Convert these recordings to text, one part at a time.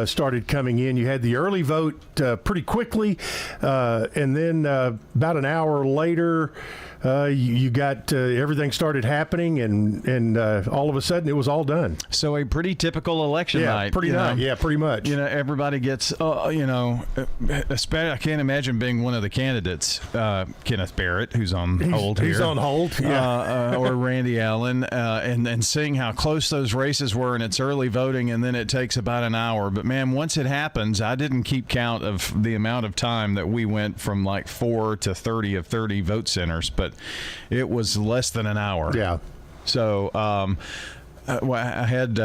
started coming in. You had the early vote pretty quickly, and then about an hour later, you got everything started happening, and all of a sudden it was all done. So a pretty typical election night. Pretty much. Everybody gets, especially, I can't imagine being one of the candidates, Kenneth Barrett, who's on hold here. He's on hold, or Randy Allen, and seeing how close those races were, and it's early voting, and then it takes about an hour. But, man, once it happens, I didn't keep count of the amount of time that we went from like 4 to 30 of 30 vote centers, but it was less than an hour. Yeah. So I had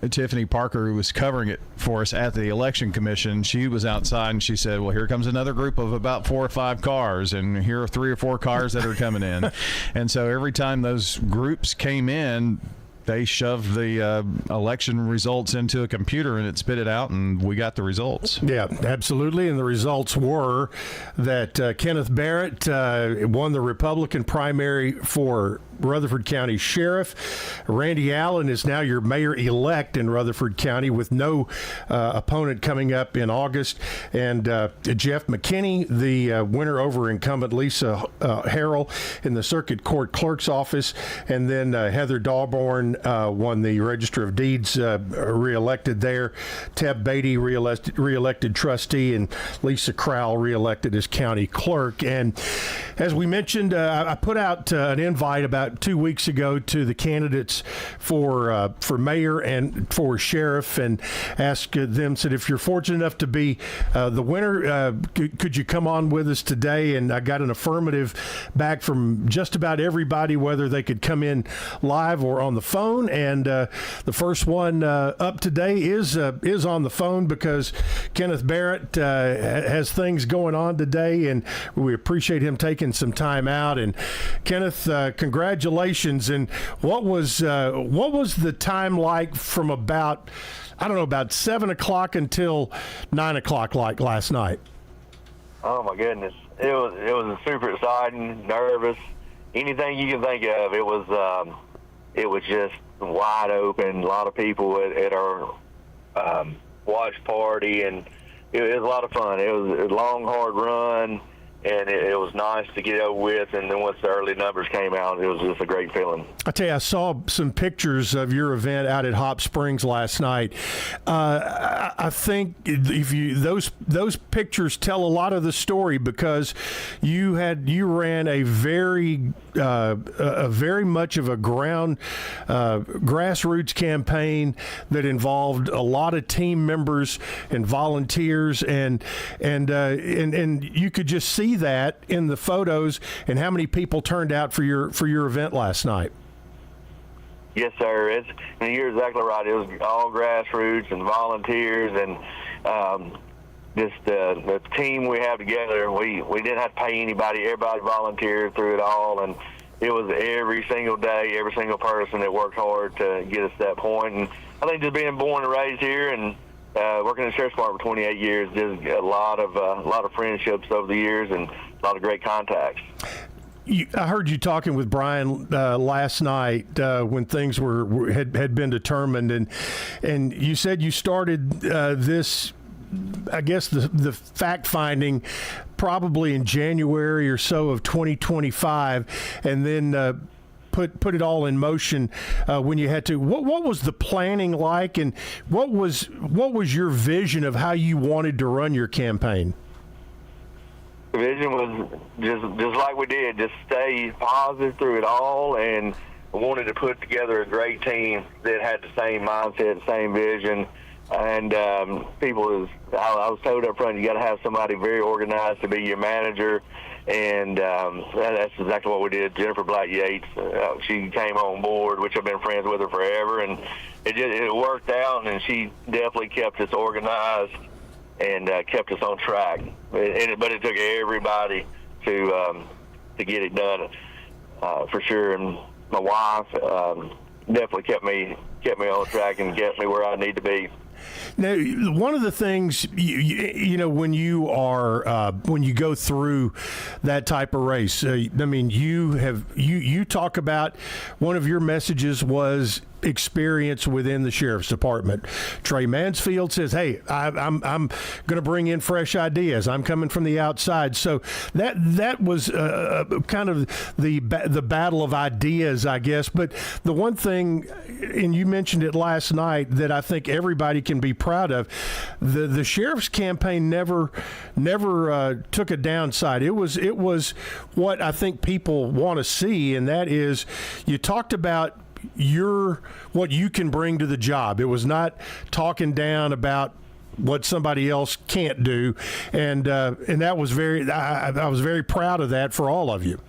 Tiffany Parker, who was covering it for us at the election commission. She was outside and she said, well, here comes another group of about 4 or 5 cars, and here are 3 or 4 cars that are coming in. And so every time those groups came in, they shoved the election results into a computer and it spit it out, and we got the results. Yeah, absolutely. And the results were that Kenneth Barrett won the Republican primary for Rutherford County Sheriff. Randy Allen is now your mayor-elect in Rutherford County with no opponent coming up in August. And Jeff McKinney, the winner over incumbent Lisa Harrell in the Circuit Court Clerk's office. And then Heather Dawborn won the Register of Deeds, re-elected there. Teb Beatty, re-elected trustee, and Lisa Crowell, re-elected as county clerk. And as we mentioned, I put out an invite about 2 weeks ago to the candidates for mayor and for sheriff, and asked them, said, if you're fortunate enough to be the winner, could you come on with us today? And I got an affirmative back from just about everybody, whether they could come in live or on the phone. And the first one up today is on the phone because Kenneth Barrett has things going on today, and we appreciate him taking some time out. And Kenneth, congratulations. And what was the time like from about 7 o'clock until 9 o'clock like last night? Oh my goodness, it was super exciting, nervous, anything you can think of. It was just wide open. A lot of people at our watch party, and it was a lot of fun. It was a long, hard run, and it was nice to get over with. And then once the early numbers came out, it was just a great feeling. I tell you, I saw some pictures of your event out at Hot Springs last night. I think those pictures tell a lot of the story, because you ran a very much of a grassroots campaign that involved a lot of team members and volunteers, and you could just see that in the photos and how many people turned out for your event last night. Yes, sir. And you're exactly right. It was all grassroots and volunteers, and just the team we have together. We didn't have to pay anybody. Everybody volunteered through it all, and it was every single day, every single person that worked hard to get us to that point. And I think just being born and raised here and working in the sheriff's department for 28 years, there's a lot of friendships over the years and a lot of great contacts. I heard you talking with Brian last night when things had been determined, and you said you started this, I guess, the fact finding probably in January or so of 2025, and then put it all in motion when you had to. What was the planning like, and what was your vision of how you wanted to run your campaign? The vision was just like we did, just stay positive through it all, and wanted to put together a great team that had the same mindset, same vision. And I was told up front, you got to have somebody very organized to be your manager, and that's exactly what we did. Jennifer Black Yates, she came on board, which I've been friends with her forever, and it worked out, and she definitely kept us organized and kept us on track. But it took everybody to get it done, for sure. And my wife definitely kept me on track and kept me where I need to be. Now, one of the things you know when you go through that type of race, I mean, you talk about, one of your messages was experience within the sheriff's department. Trey Mansfield says, "Hey, I'm going to bring in fresh ideas. I'm coming from the outside." So that was kind of the battle of ideas, I guess. But the one thing, and you mentioned it last night, that I think everybody can be proud of, the sheriff's campaign never took a downside. It was what I think people want to see, and that is, you talked about what you can bring to the job. It was not talking down about what somebody else can't do, and that was I was very proud of that for all of you.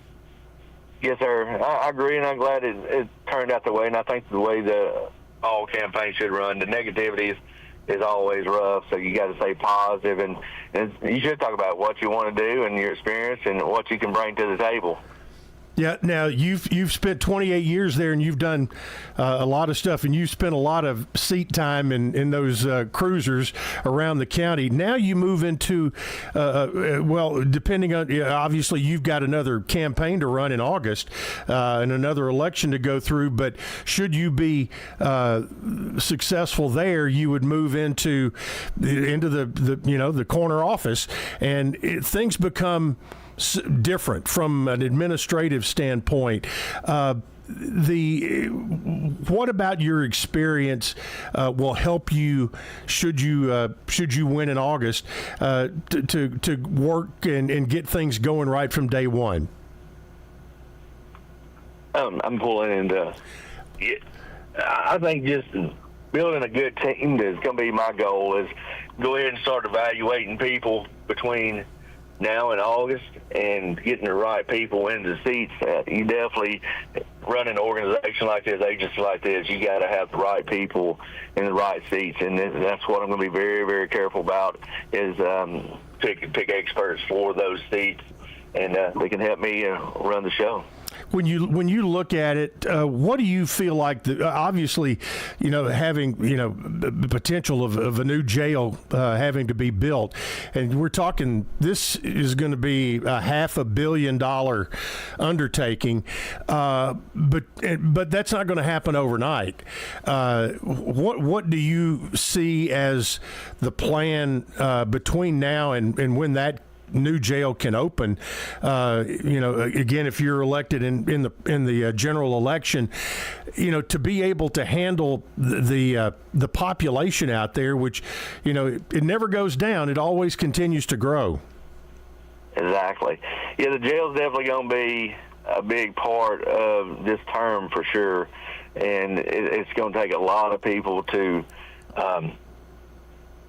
Yes, sir. I agree, and I'm glad it turned out the way. And I think the way that all campaigns should run, the negativity is always rough. So you got to stay positive, and you should talk about what you want to do and your experience and what you can bring to the table. Yeah. Now you've spent 28 years there, and you've done a lot of stuff, and you've spent a lot of seat time in those cruisers around the county. Now you move into, depending on, obviously you've got another campaign to run in August and another election to go through. But should you be successful there, you would move into the corner office, and things become different from an administrative standpoint. What about your experience will help you should you win in August to work and get things going right from day one? I'm pulling into. I think just building a good team is going to be my goal. Is go ahead and start evaluating people between now in August and getting the right people into the seats. You definitely run an organization like this, agency like this, you got to have the right people in the right seats, and that's what I'm going to be very, very careful about, is pick experts for those seats, and they can help me run the show. When you look at it, what do you feel like? Obviously, having the potential of a new jail having to be built, and we're talking, this is going to be a $500 million undertaking, but that's not going to happen overnight. What do you see as the plan between now and when that new jail can open? Again, if you're elected in the general election, to be able to handle the population out there, which it never goes down, it always continues to grow. Exactly. Yeah, the jail's definitely going to be a big part of this term for sure, and it's going to take a lot of people to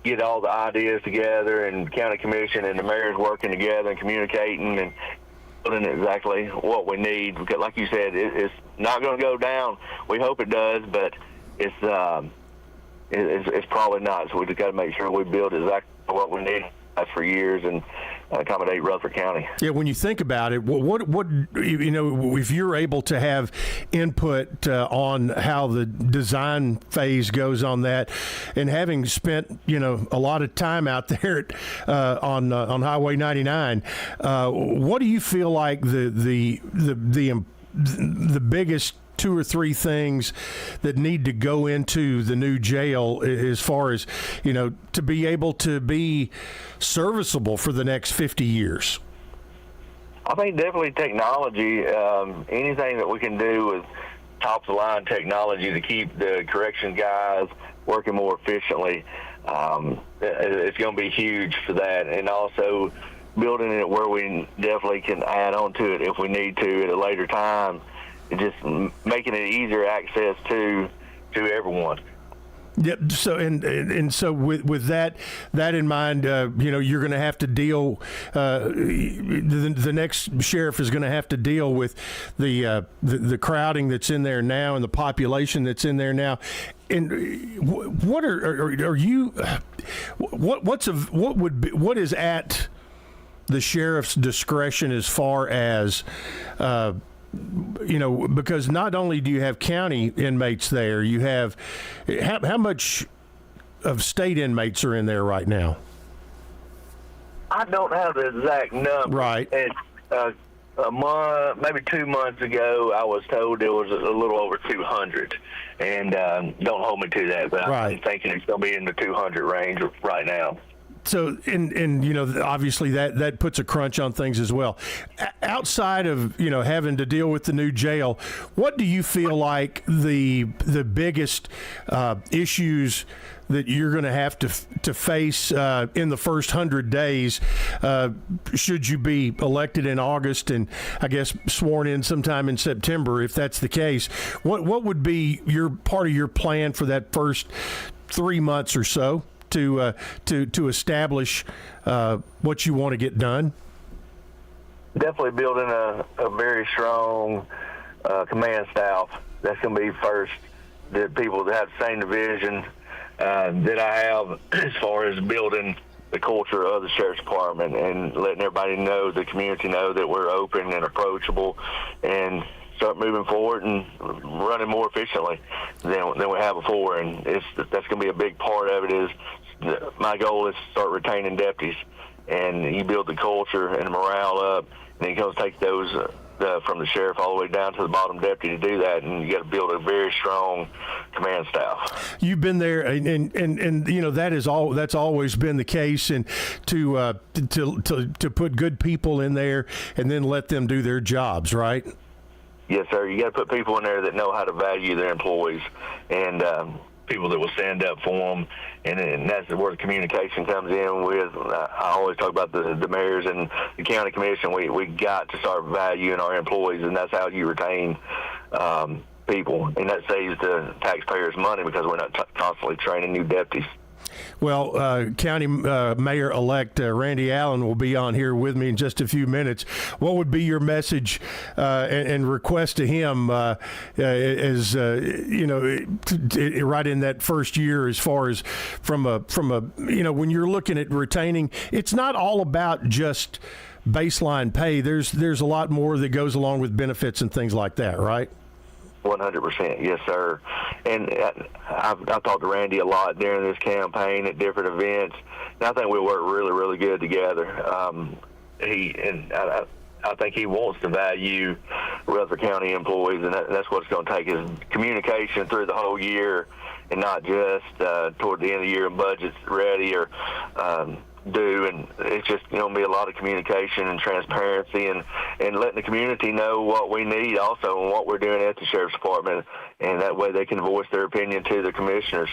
get all the ideas together, and county commission and the mayor's working together and communicating and putting exactly what we need. Because like you said, it's not going to go down. We hope it does, but it's probably not. So we just got to make sure we build exactly what we need for years and accommodate Rutherford County. Yeah, when you think about it, what if you're able to have input on how the design phase goes on that, and having spent a lot of time out there on Highway 99, what do you feel like the biggest 2 or 3 things that need to go into the new jail, as far as to be able to be serviceable for the next 50 years? I think definitely technology. Anything that we can do with top of the line technology to keep the correction guys working more efficiently, it's going to be huge for that. And also building it where we definitely can add on to it if we need to at a later time. Just making it easier access to everyone. Yep. So and so with that in mind, you're going to have to deal. The next sheriff is going to have to deal with the crowding that's in there now and the population that's in there now. And what what is at the sheriff's discretion as far as because not only do you have county inmates there, you have how much of state inmates are in there right now? I don't have the exact number. Right. And a month, maybe 2 months ago, I was told there was a little over 200. And don't hold me to that, but Right. I'm thinking it's going to be in the 200 range right now. So, and you know, obviously that puts a crunch on things as well. Outside of, you know, having to deal with the new jail, what do you feel like the biggest issues that you're going to have to face in the first 100 days should you be elected in August and I guess sworn in sometime in September, if that's the case? What would be your part of your plan for that first 3 months or so to establish what you want to get done? Definitely building a very strong command staff. That's going to be first. The people that have the same division that I have, as far as building the culture of the sheriff's department and letting everybody know, the community know, that we're open and approachable, and start moving forward and running more efficiently than we have before. And that's going to be a big part of it. Is my goal is to start retaining deputies, and you build the culture and the morale up, and then you go take those from the sheriff all the way down to the bottom deputy to do that, and you got to build a very strong command staff. You've been there, and you know that's always been the case, and to put good people in there and then let them do their jobs, right? Yes, sir. You got to put people in there that know how to value their employees, and people that will stand up for them, and that's where the communication comes in with. I always talk about the mayors and the county commission. We got to start valuing our employees, and that's how you retain people, and that saves the taxpayers money because we're not constantly training new deputies. Well, County Mayor-elect Randy Allen will be on here with me in just a few minutes. What would be your message and request to him as you know, right in that first year, as far as from a you know, when you're looking at retaining, it's not all about just baseline pay. There's a lot more that goes along with benefits and things like that, right? 100%, yes, sir. And I've talked to Randy a lot during this campaign at different events, and I think we work really, really good together. I think he wants to value Rutherford County employees, and that's what it's going to take, is communication through the whole year, and not just toward the end of the year and budgets ready or do. And it's just going to be a lot of communication and transparency, and letting the community know what we need also and what we're doing at the sheriff's department, and that way they can voice their opinion to the commissioners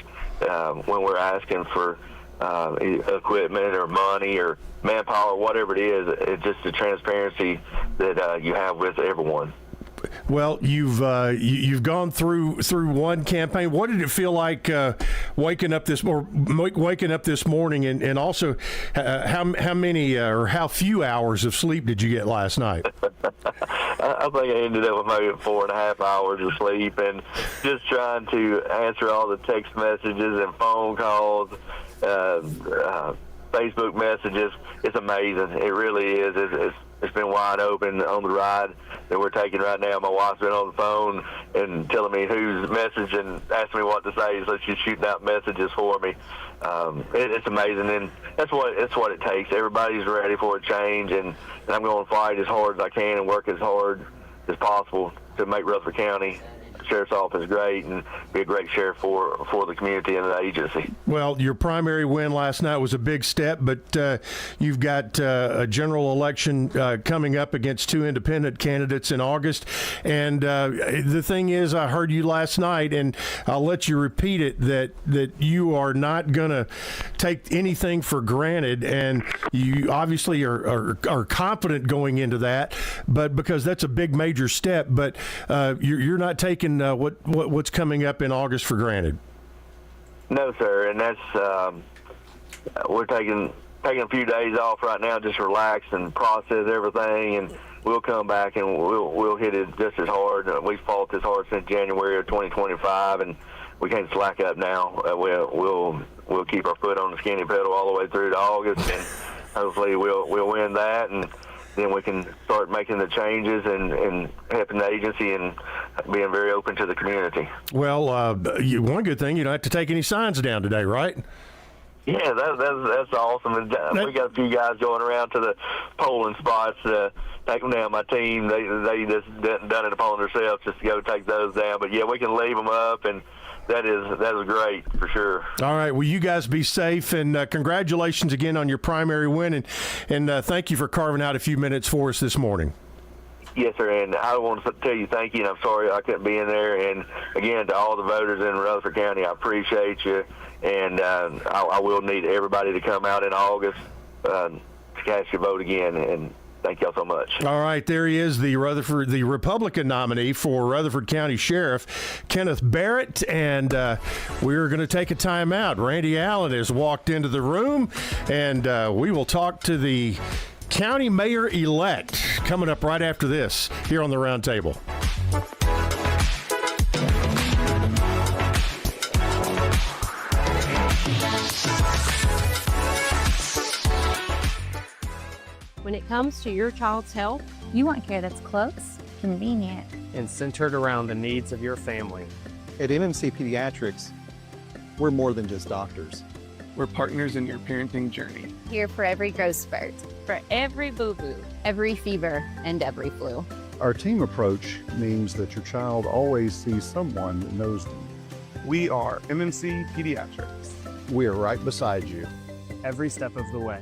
when we're asking for equipment or money or manpower, whatever it is. It's just the transparency that you have with everyone. Well, you've gone through one campaign. What did it feel like waking up this morning, and also how many or how few hours of sleep did you get last night? I think I ended up with maybe 4.5 hours of sleep, and just trying to answer all the text messages and phone calls, Facebook messages. It's amazing. It really is. It's been wide open on the ride that we're taking right now. My wife's been on the phone and telling me who's messaging, asking me what to say, so she's shooting out messages for me. It's amazing, and that's what it takes. Everybody's ready for a change, and I'm going to fight as hard as I can and work as hard as possible to make Rutherford County Sheriff's Office great and be a great sheriff for the community and the agency. Well, your primary win last night was a big step, but you've got a general election coming up against two independent candidates in August. And the thing is, I heard you last night, and I'll let you repeat it, that you are not going to take anything for granted, and you obviously are confident going into that, but because that's a big major step, but you're not taking what's coming up in August for granted. No, sir, and that's we're taking a few days off right now, just relax and process everything, and we'll come back and we'll hit it just as hard. We've fought this hard since January of 2025, and we can't slack up now. We'll keep our foot on the skinny pedal all the way through to August, and hopefully we'll win that, and then we can start making the changes and helping the agency and being very open to the community. Well, one good thing, you don't have to take any signs down today, right? Yeah, that's awesome. And we got a few guys going around to the polling spots. Take them down. My team, they just done it upon themselves just to go take those down. But yeah, we can leave them up, and that is great for sure. All right. Well, you guys be safe, and congratulations again on your primary win, and thank you for carving out a few minutes for us this morning. Yes, sir, and I want to tell you thank you, and I'm sorry I couldn't be in there. And, again, to all the voters in Rutherford County, I appreciate you, and I will need everybody to come out in August to cast your vote again, and thank y'all so much. All right, there he is, the Republican nominee for Rutherford County Sheriff, Kenneth Barrett, and we're going to take a time out. Randy Allen has walked into the room, and we will talk to the County Mayor-elect coming up right after this here on the Round Table. When it comes to your child's health, you want care that's close, convenient, and centered around the needs of your family. At MMC Pediatrics, we're more than just doctors. We're partners in your parenting journey. Here for every growth spurt, for every boo-boo, every fever, and every flu. Our team approach means that your child always sees someone that knows them. We are MMC Pediatrics. We are right beside you. Every step of the way.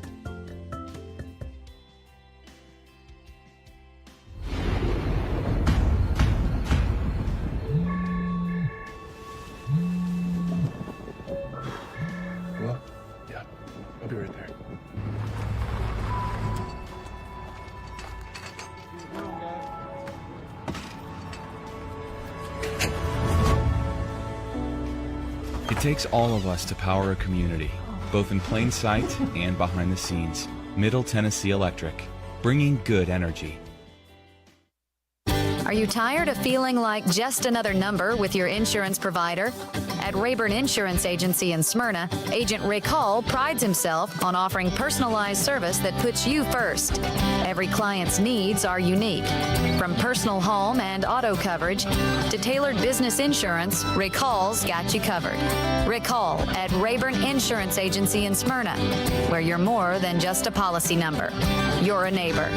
I'll be right there. It takes all of us to power a community, both in plain sight and behind the scenes. Middle Tennessee Electric, bringing good energy. Are you tired of feeling like just another number with your insurance provider? At Rayburn Insurance Agency in Smyrna, Agent Rick Hall prides himself on offering personalized service that puts you first. Every client's needs are unique. From personal home and auto coverage to tailored business insurance, Rick Hall's got you covered. Rick Hall at Rayburn Insurance Agency in Smyrna, where you're more than just a policy number. You're a neighbor.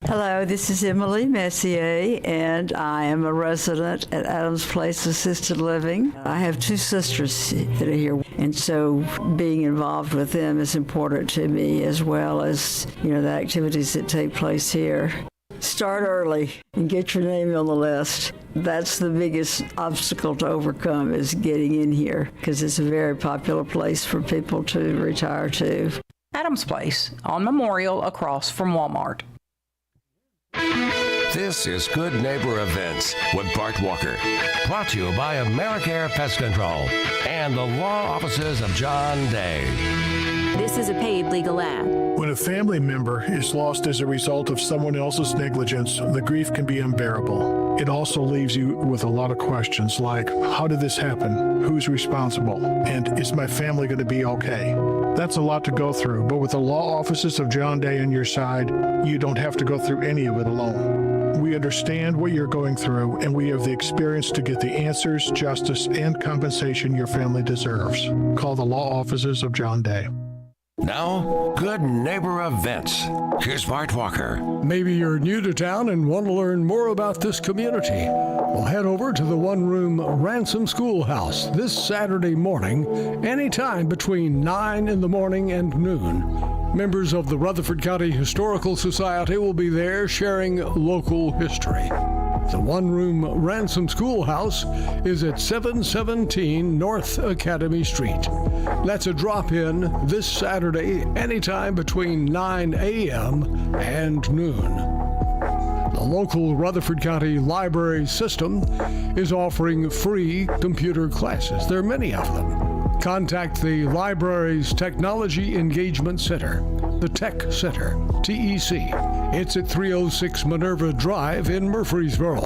Hello, this is Emily Messier, and I am a resident at Adams Place Assisted Living. I have two sisters that are here, and so being involved with them is important to me, as well as, the activities that take place here. Start early and get your name on the list. That's the biggest obstacle to overcome, is getting in here, because it's a very popular place for people to retire to. Adams Place on Memorial across from Walmart. This is Good Neighbor Events with Bart Walker. Brought to you by AmeriCare Pest Control and the law offices of John Day. This is a paid legal ad. When a family member is lost as a result of someone else's negligence, the grief can be unbearable. It also leaves you with a lot of questions like, how did this happen? Who's responsible? And is my family going to be okay? That's a lot to go through, but with the law offices of John Day on your side, you don't have to go through any of it alone. We understand what you're going through, and we have the experience to get the answers, justice, and compensation your family deserves. Call the law offices of John Day. Now, Good Neighbor Events. Here's Bart Walker. Maybe you're new to town and want to learn more about this community. Well, head over to the one-room Ransom Schoolhouse this Saturday morning, anytime between 9 in the morning and noon. Members of the Rutherford County Historical Society will be there sharing local history. The one-room Ransom Schoolhouse is at 717 North Academy Street. That's a drop-in this Saturday, anytime between 9 a.m. and noon. The local Rutherford County Library System is offering free computer classes. There are many of them. Contact the library's Technology Engagement Center, the Tech Center, TEC. It's at 306 Minerva Drive in Murfreesboro.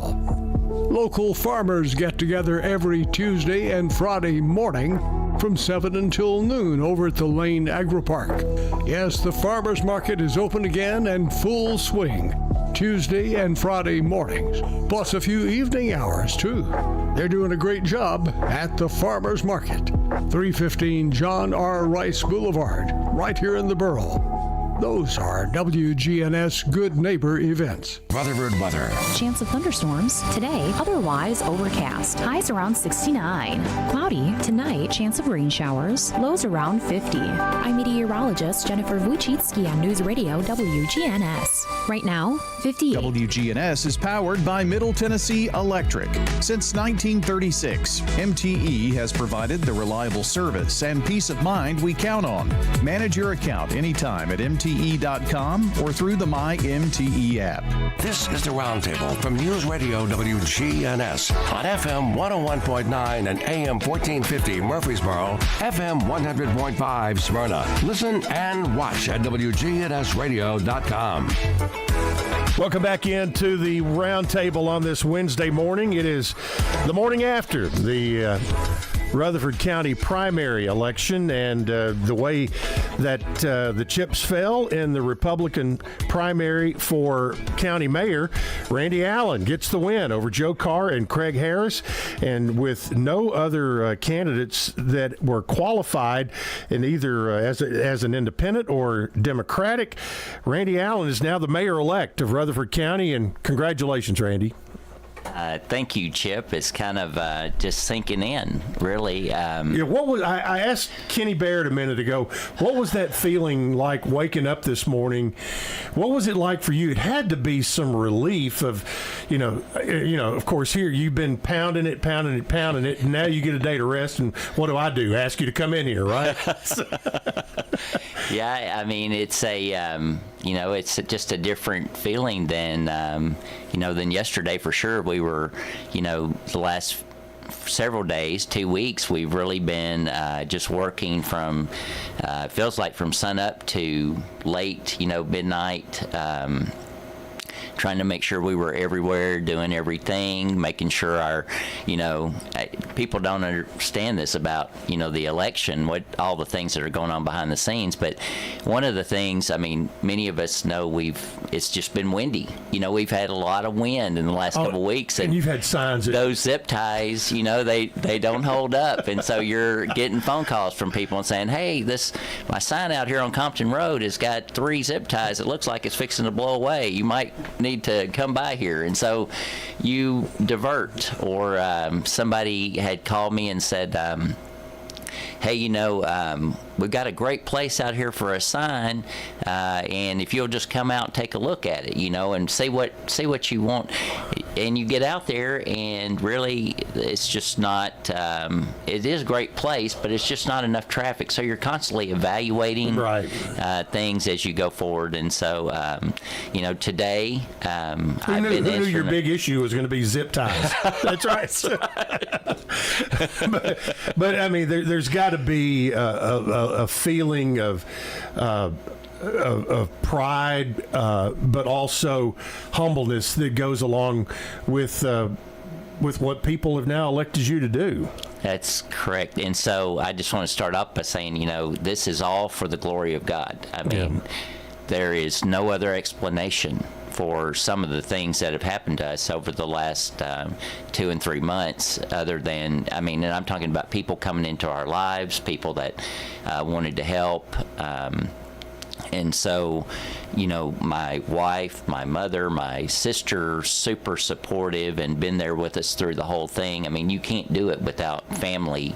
Local farmers get together every Tuesday and Friday morning from 7 until noon over at the Lane Agri-Park. Yes, the farmers market is open again and full swing Tuesday and Friday mornings, plus a few evening hours too. They're doing a great job at the Farmers Market, 315 John R. Rice Boulevard, right here in the borough. Those are WGNS Good Neighbor events. Rutherford weather. Chance of thunderstorms today, otherwise overcast. Highs around 69. Cloudy tonight, chance of rain showers. Lows around 50. I'm meteorologist Jennifer Wojcicki on News Radio WGNS. Right now, 58. WGNS is powered by Middle Tennessee Electric. Since 1936, MTE has provided the reliable service and peace of mind we count on. Manage your account anytime at MTE.com or through the My MTE app. This is the Roundtable from News Radio WGNS on FM 101.9 and AM 1450 Murfreesboro, FM 100.5 Smyrna. Listen and watch at WGNSradio.com. Welcome back into the Roundtable on this Wednesday morning. It is the morning after the Rutherford County primary election, and the way that the chips fell in the Republican primary for county mayor, Randy Allen gets the win over Joe Carr and Craig Harris, and with no other candidates that were qualified in either as an independent or Democratic, Randy Allen is now the mayor-elect of Rutherford County, and congratulations, Randy. Thank you, Chip. It's kind of just sinking in, really. What was I asked Kenny Barrett a minute ago? What was that feeling like waking up this morning? What was it like for you? It had to be some relief of, of course, here you've been pounding it, and now you get a day to rest. And what do? Ask you to come in here, right? Yeah, I mean, it's it's just a different feeling than yesterday for sure. We were, the last several days, 2 weeks, we've really been just working from, feels like from sun up to late, midnight, trying to make sure we were everywhere, doing everything, making sure our, people don't understand this about, the election, what all the things that are going on behind the scenes. But one of the things, many of us know it's just been windy. We've had a lot of wind in the last couple of weeks. And you've had signs. Those zip ties, they don't hold up. And so you're getting phone calls from people and saying, hey, my sign out here on Compton Road has got 3 zip ties. It looks like it's fixing to blow away. You might need to come by here. And so you divert. Or somebody had called me and said, hey, we've got a great place out here for a sign, and if you'll just come out and take a look at it, and see what you want. And you get out there, and really, it's just not, it is a great place, but it's just not enough traffic. So you're constantly evaluating things as you go forward. And so, today, Who knew your big issue was going to be zip ties? That's right. but there's got to be a feeling of pride, but also humbleness that goes along with what people have now elected you to do. That's correct. And so I just want to start off by saying, this is all for the glory of God. There is no other explanation for some of the things that have happened to us over the last 2 and 3 months, other than, and I'm talking about people coming into our lives, people that wanted to help. And so, my wife, my mother, my sister, super supportive and been there with us through the whole thing. You can't do it without family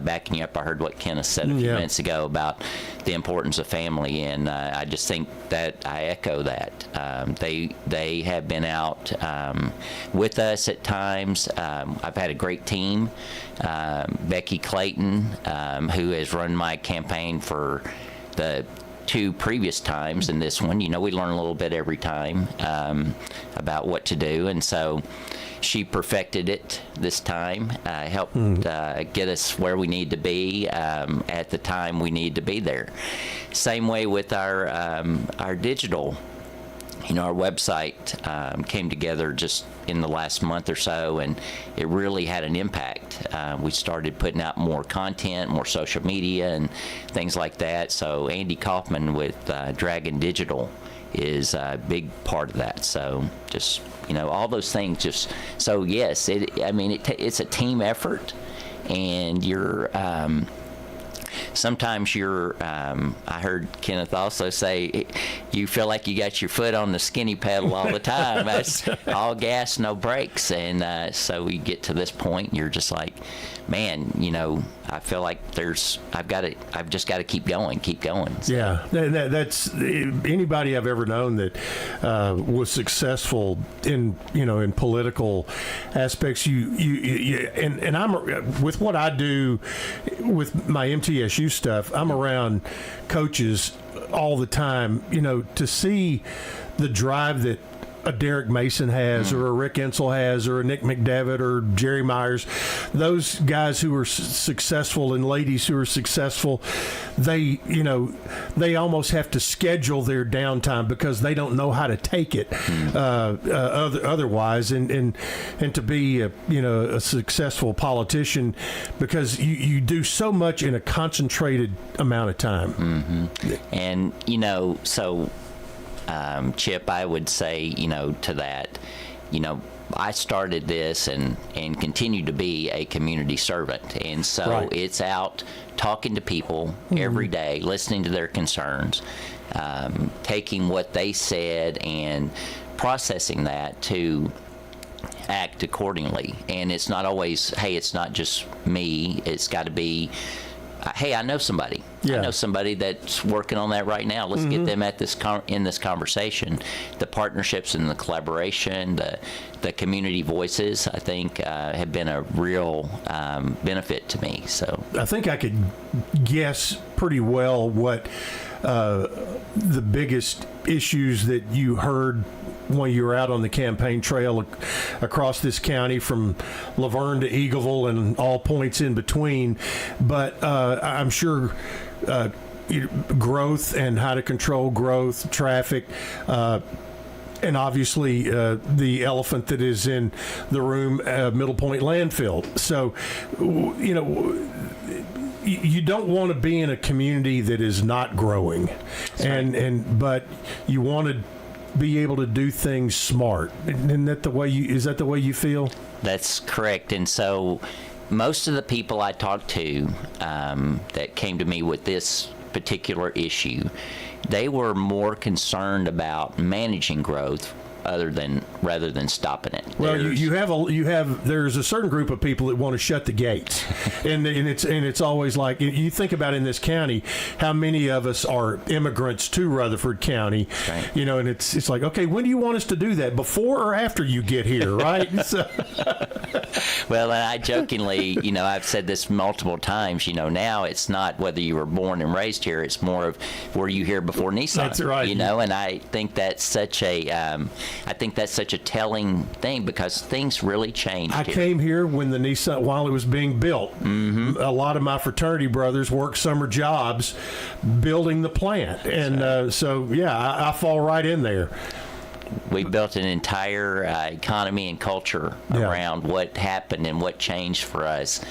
backing up. I heard what Kenneth said a few minutes ago about the importance of family, and I just think that I echo that. They have been out with us at times. I've had a great team. Becky Clayton, who has run my campaign for the 2 previous times, and this one, we learn a little bit every time about what to do, and so she perfected it this time, helped get us where we need to be at the time we need to be there. Same way with our digital. Our website came together just in the last month or so, and it really had an impact. We started putting out more content, more social media, and things like that. So Andy Kaufman with Dragon Digital is a big part of that. So just, all those things just, so yes, it's a team effort, and sometimes I heard Kenneth also say, you feel like you got your foot on the skinny pedal all the time. That's all gas, no brakes. And so we get to this point, and you're just like, man, I feel like I've just got to keep going. So. Yeah, that's anybody I've ever known that was successful in political aspects. And I'm with what I do with my MTSU stuff. I'm around coaches all the time. To see the drive that a Derek Mason has, or a Rick Insel has, or a Nick McDevitt, or Jerry Myers, those guys who are successful and ladies who are successful, they almost have to schedule their downtime because they don't know how to take it otherwise, and to be a successful politician, because you do so much in a concentrated amount of time. And so Chip, I would say, to that, I started this and continue to be a community servant. And so it's out talking to people every day, listening to their concerns, taking what they said and processing that to act accordingly. And it's not always, hey, it's not just me. It's got to be, hey, I know somebody. I know somebody that's working on that right now. Let's get them at in this conversation. The partnerships and the collaboration, the community voices, I think, have been a real benefit to me. So I think I could guess pretty well what the biggest issues that you heard when you were out on the campaign trail across this county, from Laverne to Eagleville and all points in between. But I'm sure growth and how to control growth, traffic, and obviously the elephant that is in the room, Middle Point Landfill. So, you don't want to be in a community that is not growing, but you want to be able to do things smart. Isn't that the way is that the way you feel? That's correct. And so most of the people I talked to that came to me with this particular issue, they were more concerned about managing growth rather than stopping it. Well, there's a certain group of people that want to shut the gates, and it's always like, you think about in this county how many of us are immigrants to Rutherford County, and it's like, okay, when do you want us to do that? Before or after you get here, right? Well, and I jokingly, I've said this multiple times. Now it's not whether you were born and raised here; it's more of were you here before Nissan? That's right. And I think that's such a telling thing, because things really changed. I came here when the Nissan, while it was being built. A lot of my fraternity brothers worked summer jobs building the plant, and I fall right in there. We built an entire economy and culture around what happened and what changed for us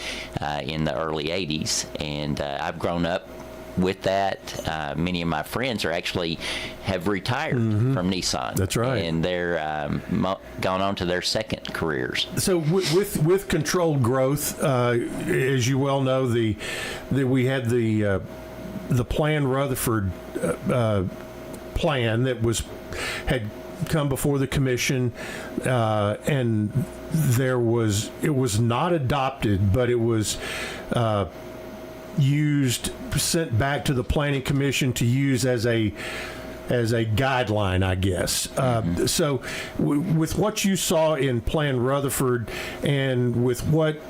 in the early 80s, and I've grown up with that. Many of my friends have retired from Nissan. That's right. And they're gone on to their second careers. So with controlled growth, as you well know, we had the planned Rutherford plan that had come before the commission, and it was not adopted, but it was sent back to the planning commission to use as a guideline, I guess. So with what you saw in Plan Rutherford and with what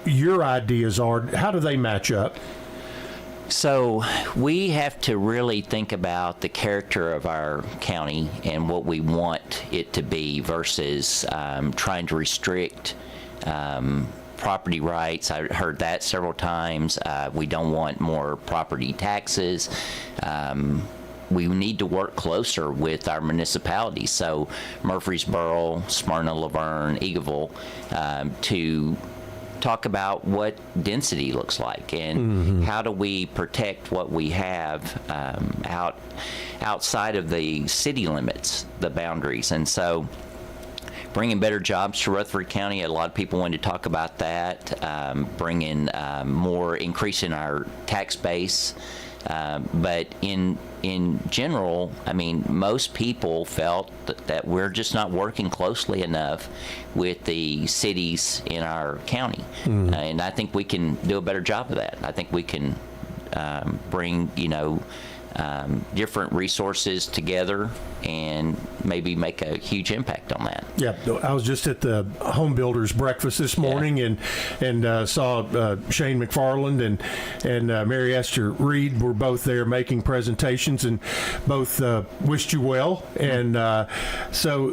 your ideas are, how do they match up? So we have to really think about the character of our county and what we want it to be versus trying to restrict property rights. I heard that several times. We don't want more property taxes. We need to work closer with our municipalities, so Murfreesboro, Smyrna, Laverne, Eagleville, to talk about what density looks like and how do we protect what we have outside of the city limits, the boundaries. And so bringing better jobs to Rutherford County, a lot of people wanted to talk about that, bringing more increase in our tax base. But in general, I mean, most people felt that we're just not working closely enough with the cities in our county. And I think we can do a better job of that. I think we can bring, different resources together and maybe make a huge impact on that. Yeah, I was just at the home builders breakfast this morning and saw Shane McFarland and Mary Esther Reed were both there making presentations, and both wished you well. And so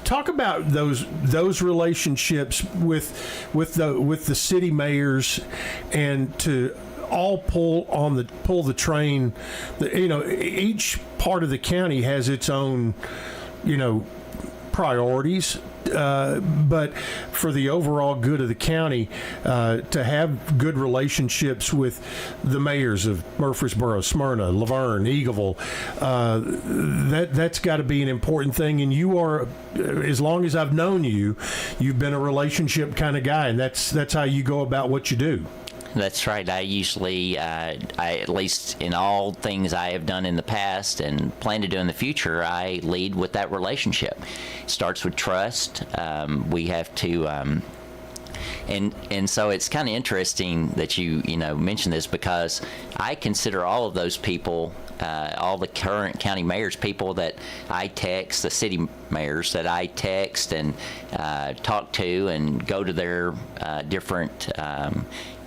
talk about those relationships with the city mayors, and to all pull the train. Each part of the county has its own, priorities. But for the overall good of the county, to have good relationships with the mayors of Murfreesboro, Smyrna, Laverne, Eagleville, that's got to be an important thing. And you are, as long as I've known you, you've been a relationship kind of guy, and that's how you go about what you do. That's right. I usually, at least in all things I have done in the past and plan to do in the future, I lead with that relationship. It starts with trust. We have to, and so it's kind of interesting that you mention this, because I consider all of those people, all the current county mayors, people that I text, the city mayors that I text and talk to and go to their different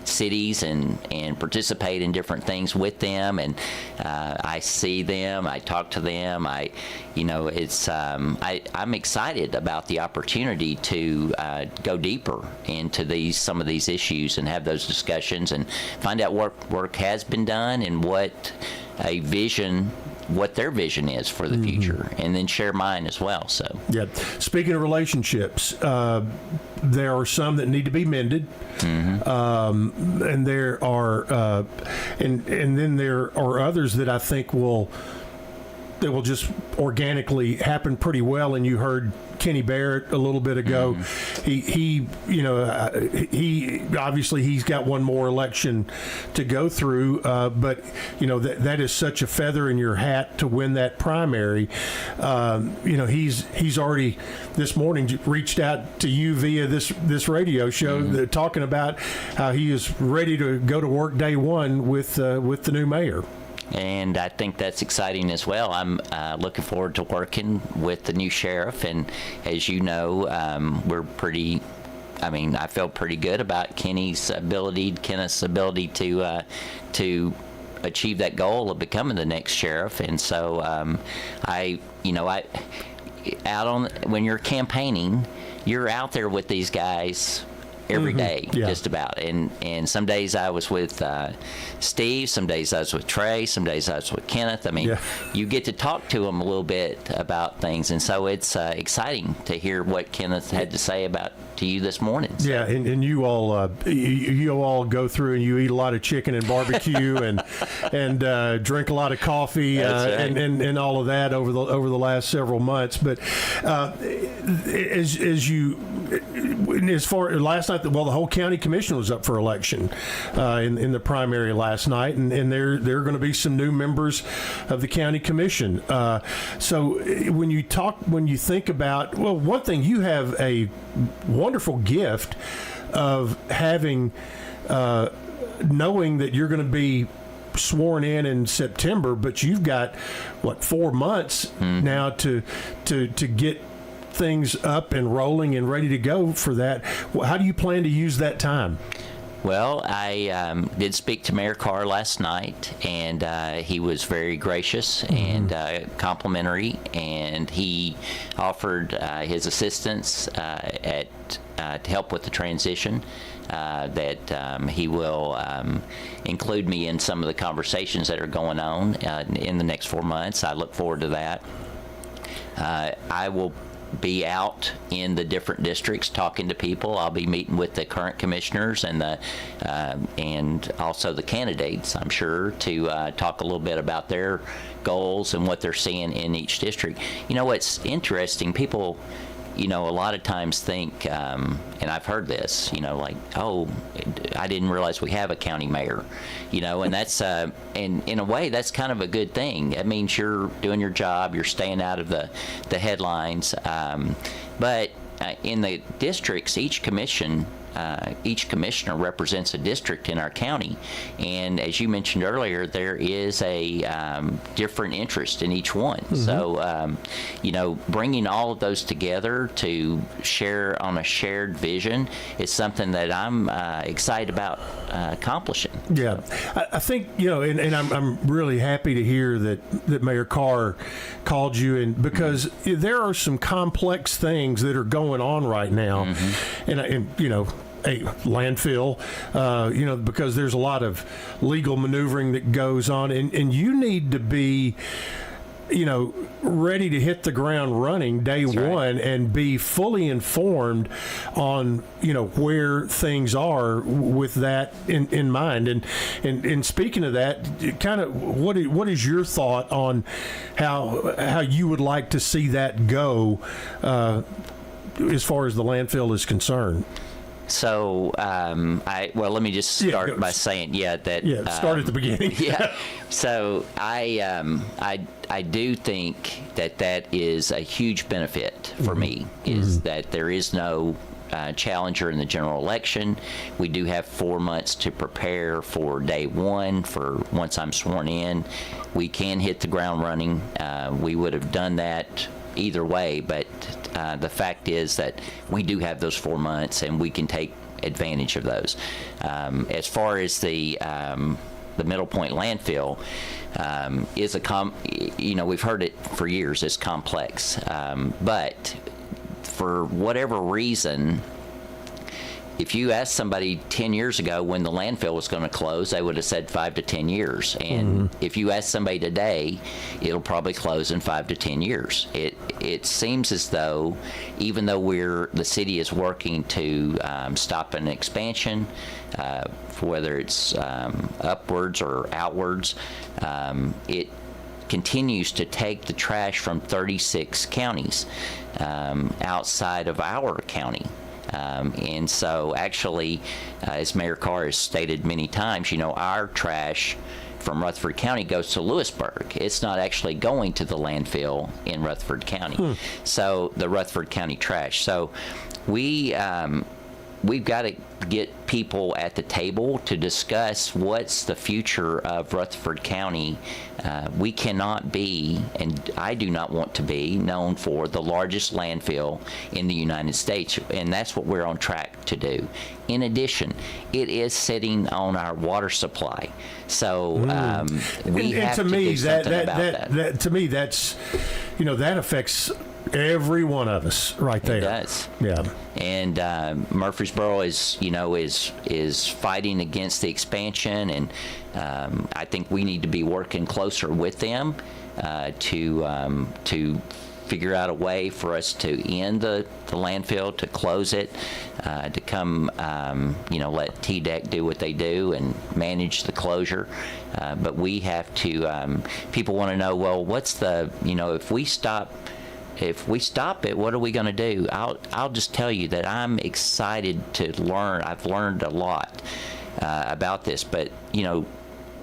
cities and participate in different things with them, and I see them, I talk to them. I'm excited about the opportunity to go deeper into some of these issues and have those discussions and find out what work has been done and what their vision is for the future, and then share mine as well. So yeah. Speaking of relationships, there are some that need to be mended, and there are, and then there are others that I think will just organically happen pretty well. And you heard Kenny Barrett a little bit ago. He obviously he's got one more election to go through, but that is such a feather in your hat to win that primary. He's already this morning reached out to you via this radio show, talking about how he is ready to go to work day one with the new mayor. And I think that's exciting as well. I'm looking forward to working with the new sheriff. And as you know, I felt pretty good about Kenneth's ability to achieve that goal of becoming the next sheriff. And so when you're campaigning, you're out there with these guys every day, just about. And some days I was with Steve, some days I was with Trey, some days I was with Kenneth. I mean, you get to talk to them a little bit about things, and so it's exciting to hear what Kenneth had to say to you this morning. So. Yeah, and you all go through and you eat a lot of chicken and barbecue and drink a lot of coffee and all of that over the last several months. But as far last night, the whole county commission was up for election in the primary last night, and there are going to be some new members of the county commission. So when you think about, well, one thing, you have a wonderful gift of having knowing that you're going to be sworn in September, but you've got 4 months now to get things up and rolling and ready to go for that. How do you plan to use that time? Well, I did speak to Mayor Carr last night, and he was very gracious and complimentary, and he offered his assistance to help with the transition, that he will include me in some of the conversations that are going on in the next 4 months. I look forward to that. I will be out in the different districts talking to people. I'll be meeting with the current commissioners and also the candidates, I'm sure, to talk a little bit about their goals and what they're seeing in each district. You know, what's interesting, people, you know, a lot of times think, and I've heard this, you know, like, oh, I didn't realize we have a county mayor, you know, and that's, and in a way, that's kind of a good thing. It means you're doing your job, you're staying out of the headlines. But in the districts, each commissioner represents a district in our county, and as you mentioned earlier, there is a different interest in each one. Mm-hmm. So, you know, bringing all of those together to share on a shared vision is something that I'm excited about accomplishing. Yeah, I think, you know, and I'm really happy to hear that Mayor Carr called you, and because there are some complex things that are going on right now, mm-hmm. and you know, a landfill, you know, because there's a lot of legal maneuvering that goes on, and you need to be, you know, ready to hit the ground running day one and be fully informed on, you know, where things are with that in mind. And speaking of that, kind of what is your thought on how you would like to see that go as far as the landfill is concerned? So, let me just start by saying, start at the beginning. Yeah. So I do think that is a huge benefit for mm-hmm. me, is mm-hmm. that there is no challenger in the general election. We do have 4 months to prepare for day one. For once I'm sworn in, we can hit the ground running. We would have done that either way, but the fact is that we do have those 4 months, and we can take advantage of those. As far as the Middle Point Landfill is you know, we've heard it for years. It's complex, but for whatever reason, if you asked somebody 10 years ago when the landfill was going to close, they would have said 5 to 10 years. And if you ask somebody today, it'll probably close in 5 to 10 years. It seems as though, even though the city is working to stop an expansion, whether it's upwards or outwards, it continues to take the trash from 36 counties outside of our county. And so actually, as Mayor Carr has stated many times, you know, our trash from Rutherford County goes to Lewisburg. It's not actually going to the landfill in Rutherford County. So the Rutherford County trash. So we've got to get people at the table to discuss what's the future of Rutherford County. We cannot be, and I do not want to be, known for the largest landfill in the United States, and that's what we're on track to do. In addition, it is sitting on our water supply, so we have to do something about that. To me, that's, you know, that affects every one of us right there. It does. Yeah. And Murfreesboro is fighting against the expansion, and I think we need to be working closer with them to figure out a way for us to end the landfill, to close it, to come, let TDEC do what they do and manage the closure. But we have to, people want to know, well, what's the, if we stop it, what are we going to do? I'll just tell you that I'm excited to learn. I've learned a lot about this, but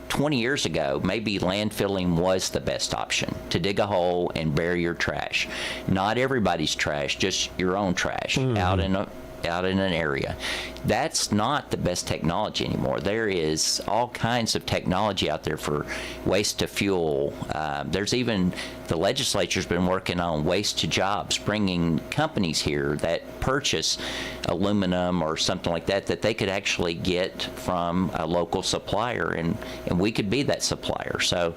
20 years ago, maybe landfilling was the best option, to dig a hole and bury your trash. Not everybody's trash, just your own trash out in an area. That's not the best technology anymore. There is all kinds of technology out there for waste to fuel. There's even, the legislature's been working on waste to jobs, bringing companies here that purchase aluminum or something like that they could actually get from a local supplier, and we could be that supplier. So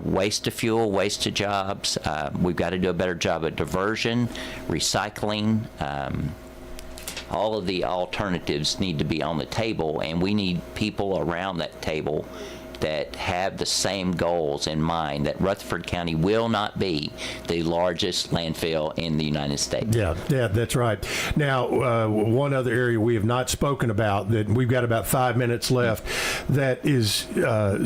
waste to fuel, waste to jobs. We've got to do a better job of diversion, recycling. All of the alternatives need to be on the table, and we need people around that table that have the same goals in mind, that Rutherford County will not be the largest landfill in the United States. Yeah, that's right. Now, one other area we have not spoken about that we've got about 5 minutes left that is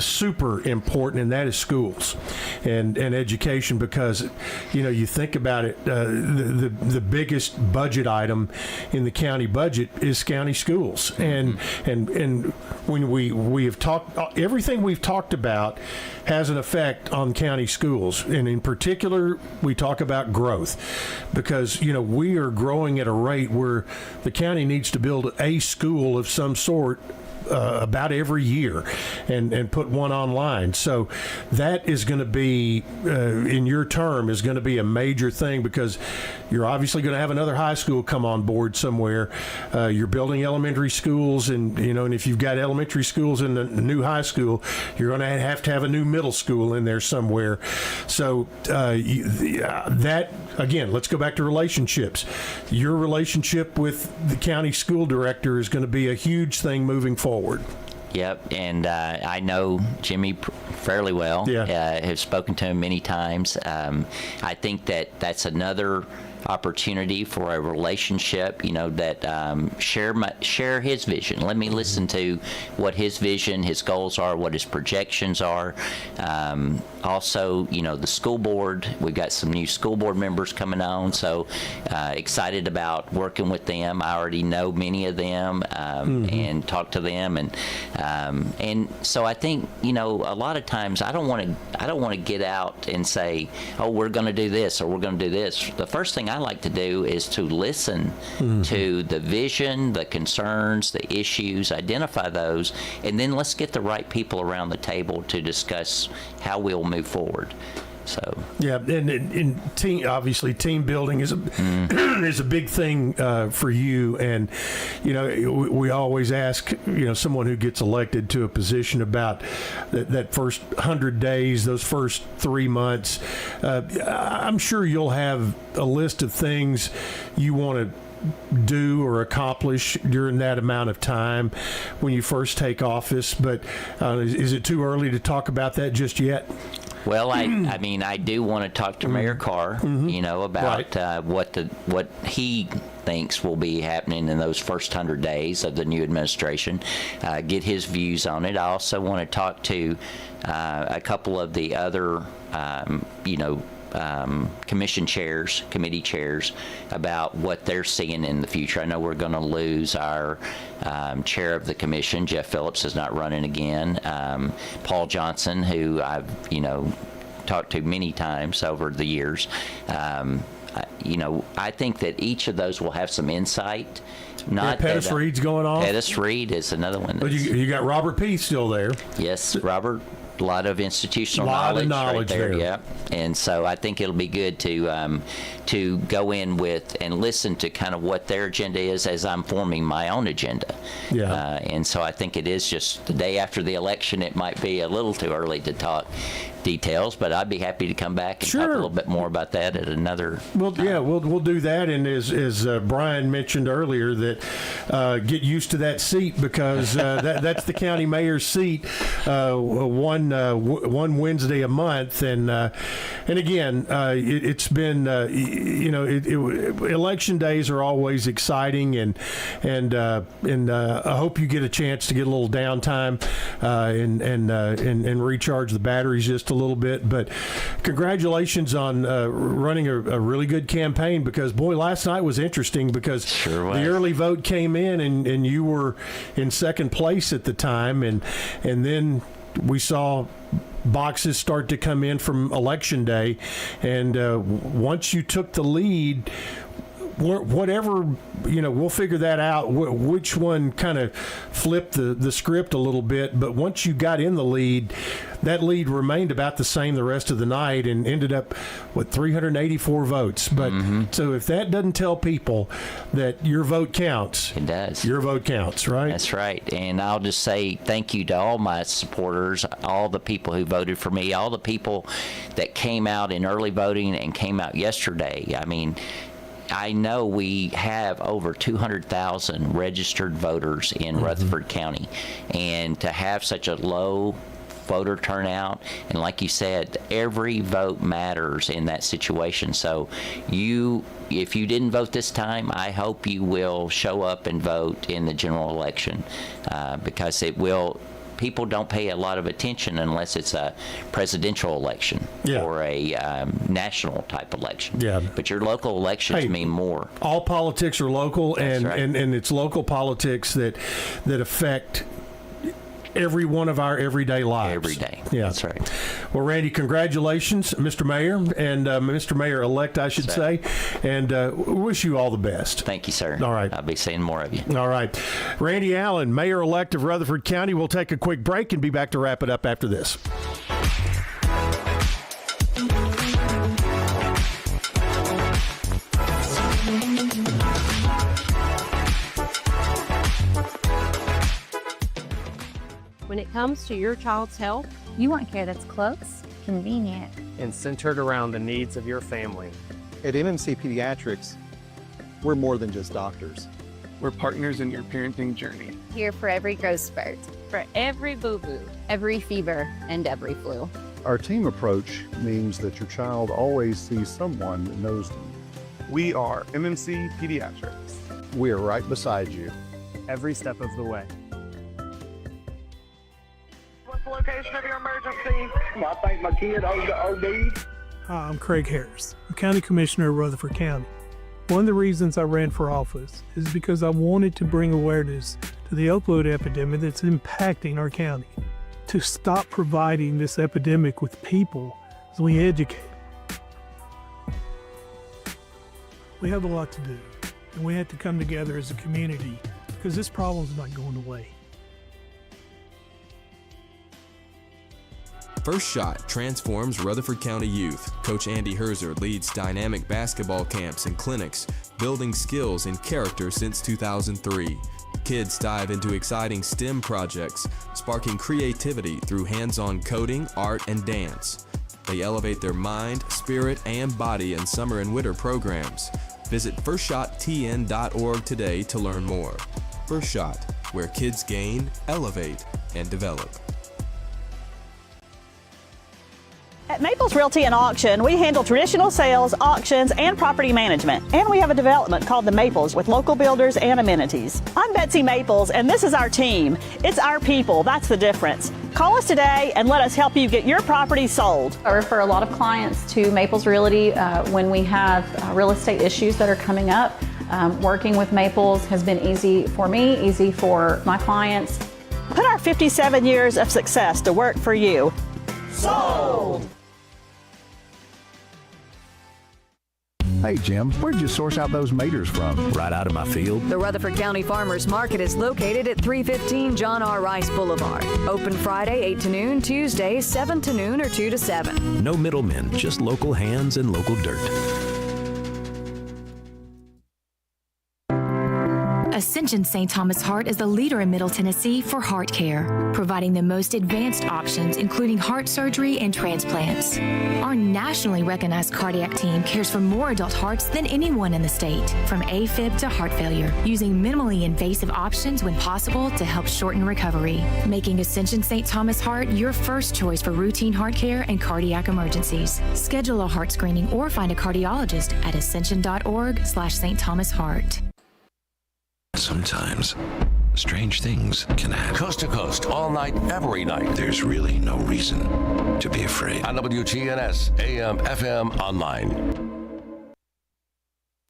super important, and that is schools and education, because, you think about it, the biggest budget item in the county budget is county schools. And when we have talked, everything we've talked about has an effect on county schools. And in particular, we talk about growth, because, we are growing at a rate where the county needs to build a school of some sort about every year and put one online. So that is going to be, in your term, is going to be a major thing, because you're obviously going to have another high school come on board somewhere. You're building elementary schools, and if you've got elementary schools in the new high school, you're going to have a new middle school in there somewhere. So that, again, let's go back to relationships. Your relationship with the county school director is going to be a huge thing moving forward. Yep, and I know Jimmy fairly well. Yeah. Have spoken to him many times. I think that's another opportunity for a relationship, that share his vision. Let me listen to what his vision, his goals are, what his projections are. Also, the school board, we've got some new school board members coming on, so excited about working with them. I already know many of them and talk to them, and so I think, a lot of times I don't want to get out and say, oh, we're going to do this or we're going to do this. The first thing I like to do is to listen to the vision, the concerns, the issues, identify those, and then let's get the right people around the table to discuss how we'll move forward. So yeah, and team, obviously team building is a big thing for you, and we always ask someone who gets elected to a position about that first 100 days, those first 3 months. I'm sure you'll have a list of things you want to do or accomplish during that amount of time when you first take office, but is it too early to talk about that just yet? Well, I mean, I do want to talk to Mayor Carr, about what he thinks will be happening in those first 100 days of the new administration, get his views on it. I also want to talk to a couple of the other, commission chairs, committee chairs, about what they're seeing in the future. I know we're going to lose our chair of the commission. Jeff Phillips is not running again. Paul Johnson, who I've talked to many times over the years. I think that each of those will have some insight. Not Pettis Reed's going off. Pettis Reed is another one. But you got Robert P. still there. Yes, Robert. A lot of institutional knowledge right there. Yeah, and so I think it'll be good to go in with and listen to kind of what their agenda is as I'm forming my own agenda. Yeah, and so I think it is just the day after the election. It might be a little too early to talk details, but I'd be happy to come back and talk a little bit more about that at another time. Yeah, we'll do that. And as Brian mentioned earlier, that get used to that seat, because that's the county mayor's seat, one Wednesday a month. And again, it's been election days are always exciting, and I hope you get a chance to get a little downtime and recharge the batteries just a little bit. But congratulations on running a really good campaign, because boy, last night was interesting, because the early vote came in and you were in second place at the time, and then we saw boxes start to come in from election day, and once you took the lead, whatever, we'll figure that out, which one kind of flipped the script a little bit. But once you got in the lead, that lead remained about the same the rest of the night, and ended up with 384 votes. But so if that doesn't tell people that your vote counts, it does. Your vote counts, right? That's right. And I'll just say thank you to all my supporters, all the people who voted for me, all the people that came out in early voting and came out yesterday. I mean, I know we have over 200,000 registered voters in Rutherford County, and to have such a low voter turnout. And like you said, every vote matters in that situation. So if you didn't vote this time, I hope you will show up and vote in the general election, because people don't pay a lot of attention unless it's a presidential election or a national type election. Yeah. But your local elections mean more. All politics are local, That's right. and it's local politics that affect every one of our everyday lives. Every day. Yeah. That's right. Well, Randy, congratulations, Mr. Mayor, and Mr. Mayor-elect, I should say, and wish you all the best. Thank you, sir. All right. I'll be seeing more of you. All right. Randy Allen, Mayor-elect of Rutherford County. We'll take a quick break and be back to wrap it up after this. When it comes to your child's health, You want care that's close, convenient, and centered around the needs of your family. At MMC Pediatrics, we're more than just doctors. We're partners in your parenting journey. here for every growth spurt, for every boo-boo, every fever, and every flu. Our team approach means that your child always sees someone that knows them. We are MMC Pediatrics. We are right beside you. Every step of the way. What's the location of your emergency? I think my kid OD'd. Hi, I'm Craig Harris. I'm County Commissioner of Rutherford County. One of the reasons I ran for office is because I wanted to bring awareness to the opioid epidemic that's impacting our county. To stop providing this epidemic with people as we educate. We have a lot to do, and we have to come together as a community because this problem's not going away. First Shot transforms Rutherford County youth. Coach Andy Herzer leads dynamic basketball camps and clinics, building skills and character since 2003. Kids dive into exciting STEM projects, sparking creativity through hands-on coding, art, and dance. They elevate their mind, spirit, and body in summer and winter programs. Visit FirstShotTN.org today to learn more. First Shot, where kids gain, elevate, and develop. At Maples Realty and Auction, we handle traditional sales, auctions, and property management. And we have a development called The Maples with local builders and amenities. I'm Betsy Maples, and this is our team. It's our people. That's the difference. Call us today and let us help you get your property sold. I refer a lot of clients to Maples Realty when we have real estate issues that are coming up. Working with Maples has been easy for me, easy for my clients. Put our 57 years of success to work for you. Sold! Hey, Jim, where'd you source out those maters from? Right out of my field. The Rutherford County Farmers Market is located at 315 John R. Rice Boulevard. Open Friday 8 to noon, Tuesday 7 to noon or 2 to 7. No middlemen, just local hands and local dirt. Ascension St. Thomas Heart is the leader in Middle Tennessee for heart care, providing the most advanced options, including heart surgery and transplants. Our nationally recognized cardiac team cares for more adult hearts than anyone in the state, from AFib to heart failure, using minimally invasive options when possible to help shorten recovery, making Ascension St. Thomas Heart your first choice for routine heart care and cardiac emergencies. Schedule a heart screening or find a cardiologist at ascension.org/St. Thomas Heart. Sometimes, strange things can happen. Coast to coast, all night, every night. There's really no reason to be afraid. On WGNS, AM, FM, online.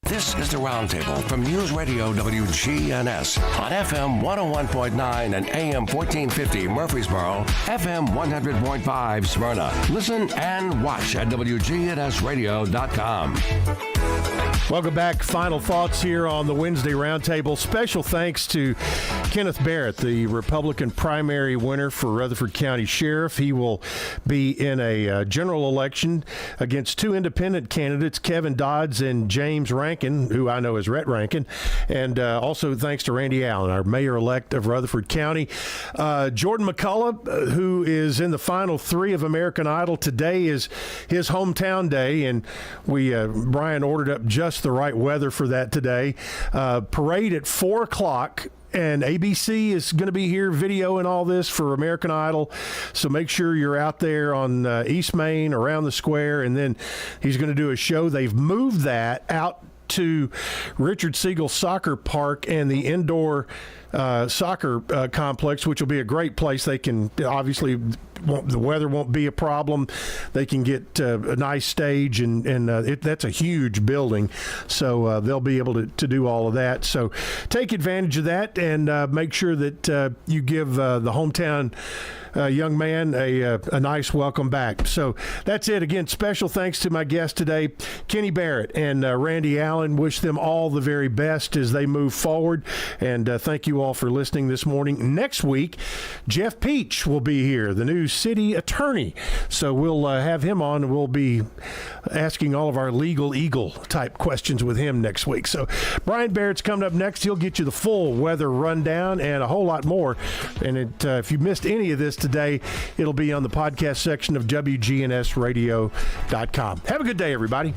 This is the Roundtable from News Radio WGNS on FM 101.9 and AM 1450 Murfreesboro, FM 100.5 Smyrna. Listen and watch at WGNSradio.com. Welcome back. Final thoughts here on the Wednesday Roundtable. Special thanks to Kenneth Barrett, the Republican primary winner for Rutherford County Sheriff. He will be in a general election against two independent candidates, Kevin Dodds and James Rankin, who I know as Rhett Rankin. And also thanks to Randy Allen, our mayor-elect of Rutherford County. Jordan McCullough, who is in the final three of American Idol. Today is his hometown day, and Brian ordered up just the right weather for that today. Parade at 4 o'clock And ABC is going to be here videoing all this for American Idol. So make sure you're out there on East Main, around the square. And then he's going to do a show. They've moved that out to Richard Siegel Soccer Park and the indoor soccer complex, which will be a great place. They can obviously, the weather won't be a problem. They can get a nice stage, and that's a huge building, so they'll be able to do all of that. So take advantage of that, and make sure that you give the hometown young man a nice welcome back. So that's it. Again, special thanks to my guest today, Kenny Barrett and Randy Allen. Wish them all the very best as they move forward, and thank you all for listening this morning. Next week, Jeff Peach will be here, the new city attorney. So we'll have him on, and we'll be asking all of our legal eagle type questions with him next week. So Brian Barrett's coming up next. He'll get you the full weather rundown and a whole lot more. And if you missed any of this today, it'll be on the podcast section of WGNSradio.com. Have a good day, everybody.